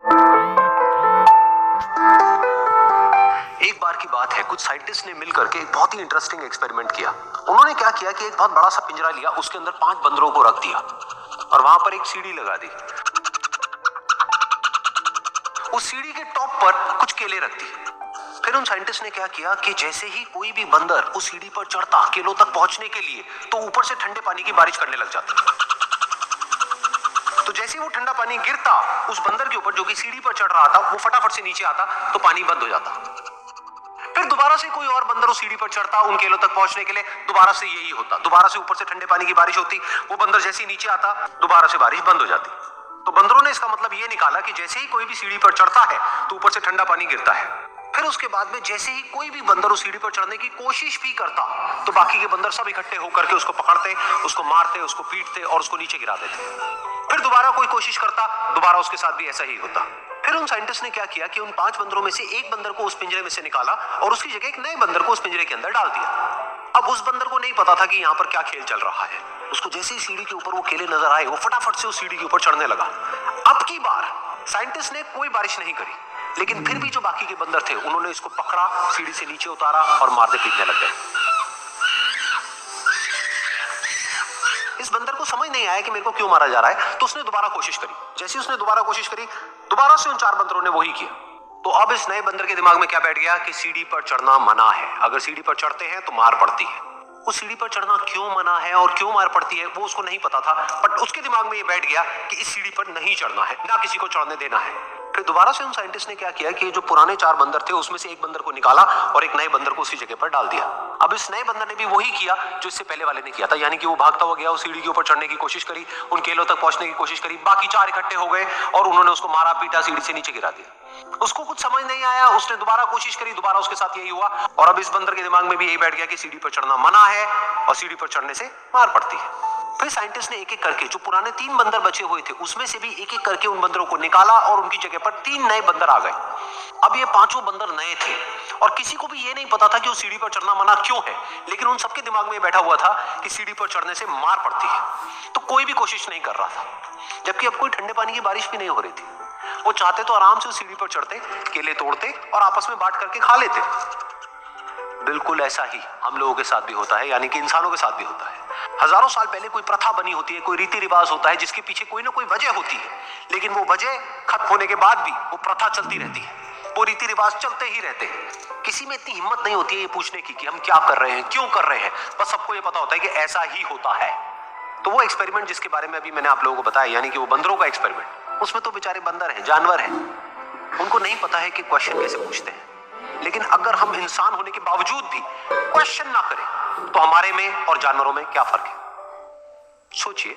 एक बार की बात है, कुछ साइंटिस्ट ने मिलकर के एक बहुत ही इंटरेस्टिंग एक्सपेरिमेंट किया। उन्होंने क्या किया कि एक बहुत बड़ा सा पिंजरा लिया, उसके अंदर 5 बंदरों को रख दिया और वहां पर एक सीढ़ी लगा दी। उस सीढ़ी के टॉप पर कुछ केले रख दी। फिर उन साइंटिस्ट ने क्या किया कि जैसे ही कोई भी बंदर उस सीढ़ी पर चढ़ता केलों तक पहुंचने के लिए, तो ऊपर से ठंडे पानी की बारिश करने लग जाती। तो जैसे ही वो ठंडा पानी गिरता उस बंदर के ऊपर जो कि सीढ़ी पर चढ़ रहा था, वो फटाफट से नीचे आता तो पानी बंद हो जाता। फिर दोबारा से कोई और बंदर उस सीढ़ी पर चढ़ता उन केलों तक पहुंचने के लिए, दोबारा से यही होता। दोबारा से ऊपर से ठंडे पानी की बारिश होती, वो बंदर जैसे ही नीचे आता दोबारा से बारिश बंद हो जाती। तो बंदरों ने इसका मतलब ये निकाला कि जैसे ही कोई भी सीढ़ी पर चढ़ता है तो ऊपर से ठंडा पानी गिरता है। फिर उसके बाद में जैसे ही कोई भी बंदर उस सीढ़ी पर चढ़ने की कोशिश भी करता, तो बाकी के बंदर सब इकट्ठे होकर के उसको पकड़ते, उसको मारते, उसको पीटते और उसको नीचे गिरा देते। फिर दोबारा कोई कोशिश करता, दोबारा उसके साथ भी ऐसा ही होता। फिर उन साइंटिस्ट ने क्या किया कि उन 5 बंदरों में से एक बंदर को उस पिंजरे में से निकाला और उसकी जगह एक नए बंदर को उस पिंजरे के अंदर डाल दिया। अब उस बंदर को नहीं पता था कि यहाँ पर क्या खेल चल रहा है। उसको जैसे ही सीढ़ी के ऊपर वो केले नजर आए, वो फटाफट से उस सीढ़ी के ऊपर चढ़ने लगा। अब की बार साइंटिस्ट ने कोई बारिश नहीं करी, लेकिन फिर भी जो बाकी के बंदर थे उन्होंने इसको पकड़ा, सीढ़ी से नीचे उतारा और मारते पीटने लग गए। इस बंदर को समझ नहीं आया कि मेरे को क्यों मारा जा रहा है, तो उसने दोबारा कोशिश करी। जैसे उसने दोबारा कोशिश करी, दोबारा से उन 4 बंदरों ने वही किया। तो अब इस नए बंदर के दिमाग में क्या बैठ गया कि सीढ़ी पर चढ़ना मना है, अगर सीढ़ी पर चढ़ते हैं तो मार पड़ती है। उस सीढ़ी पर चढ़ना क्यों मना है और क्यों मार पड़ती है वो उसको नहीं पता था, बट उसके दिमाग में ये बैठ गया कि इस सीढ़ी पर नहीं चढ़ना है, ना किसी को चढ़ने देना है। फिर दोबारा से उन साइंटिस्ट ने क्या किया कि जो पुराने 4 बंदर थे उसमें से एक बंदर को निकाला और एक नए बंदर को उसी जगह पर डाल दिया। अब इस नए बंदर ने भी वही किया जो इससे पहले वाले ने किया था, यानी कि वो भागता हुआ गया, उस सीढ़ी के ऊपर चढ़ने की कोशिश करी, उन केलों तक पहुंचने की कोशिश करी। बाकी 4 इकट्ठे हो गए और उन्होंने उसको मारा पीटा, सीढ़ी से नीचे गिरा दिया। उसको कुछ समझ नहीं आया, उसने दोबारा कोशिश करी, दोबारा उसके साथ यही हुआ। और अब इस बंदर के दिमाग में भी यही बैठ गया कि सीढ़ी पर चढ़ना मना है और सीढ़ी पर चढ़ने से मार पड़ती है। फिर साइंटिस्ट ने एक एक करके जो पुराने 3 बंदर बचे हुए थे उसमें से भी एक एक करके उन बंदरों को निकाला और उनकी जगह पर 3 नए बंदर आ गए। अब ये 5 बंदर नए थे और किसी को भी ये नहीं पता था कि उस सीढ़ी पर चढ़ना मना क्यों है, लेकिन उन सबके दिमाग में बैठा हुआ था कि सीढ़ी पर चढ़ने से मार पड़ती है। तो कोई भी कोशिश नहीं कर रहा था, जबकि अब कोई ठंडे पानी की बारिश भी नहीं हो रही थी। वो चाहते तो आराम से उस सीढ़ी पर चढ़ते, केले तोड़ते और आपस में बांट करके खा लेते। बिल्कुल ऐसा ही हम लोगों के साथ भी होता है, यानी कि इंसानों के साथ भी होता है। हजारों साल पहले कोई प्रथा बनी होती है, कोई रीति रिवाज होता है जिसके पीछे कोई ना कोई वजह होती है, लेकिन वो वजह खत्म होने के बाद भी वो प्रथा चलती रहती है, वो रीति रिवाज चलते ही रहते हैं। किसी में इतनी हिम्मत नहीं होती है ये पूछने की कि हम क्या कर रहे हैं, क्यों कर रहे हैं, बस सबको ये पता होता है कि ऐसा ही होता है। तो वो एक्सपेरिमेंट जिसके बारे में अभी मैंने आप लोगों को बताया, यानी कि वो बंदरों का एक्सपेरिमेंट, उसमें तो बेचारे बंदर हैं, जानवर हैं, उनको नहीं पता है कि क्वेश्चन कैसे पूछते हैं। लेकिन अगर हम इंसान होने के बावजूद भी क्वेश्चन ना करें तो हमारे में और जानवरों में क्या फर्क है? सोचिए।